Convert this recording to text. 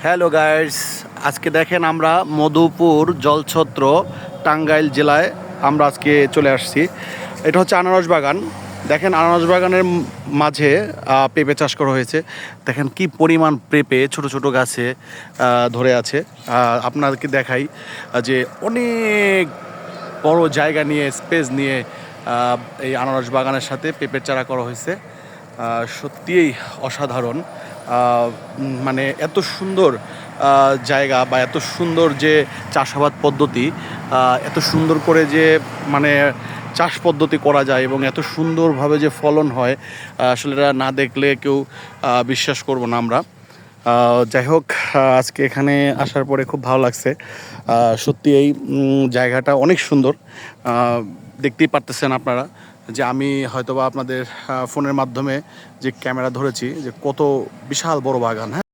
Hello guys, আজকে দেখেন আমরা মধুপুর জলছত্র টাঙ্গাইল জেলায় আমরা আজকে চলে আসছি। এটা হচ্ছে আনারস বাগান। দেখেন আনারস বাগানের মাঝে পেঁপে চাষ করা হয়েছে। দেখেন কি পরিমাণ পেঁপে ছোট ছোট গাছে ধরে আছে। আপনাদেরকে দেখাই যে অনেক বড় জায়গা নিয়ে স্পেস নিয়ে এই আনারস বাগানের সাথে পেঁপের চারা করা হয়েছে। সত্যিই অসাধারণ। মানে এত সুন্দর জায়গা বা এত সুন্দর যে চাষাবাদ পদ্ধতি, এত সুন্দর করে যে মানে চাষ পদ্ধতি করা যায় এবং এত সুন্দরভাবে যে ফলন হয়, আসলে এটা না দেখলে কেউ বিশ্বাস করব না আমরা। যাই হোক, আজকে এখানে আসার পরে খুব ভালো লাগছে। সত্যি এই জায়গাটা অনেক সুন্দর। দেখতেই পারতেছেন আপনারা যে আমি হয়তোবা আপনাদের ফোনের মাধ্যমে যে ক্যামেরা ধরেছি যে কত বিশাল বড় বাগান। হ্যাঁ।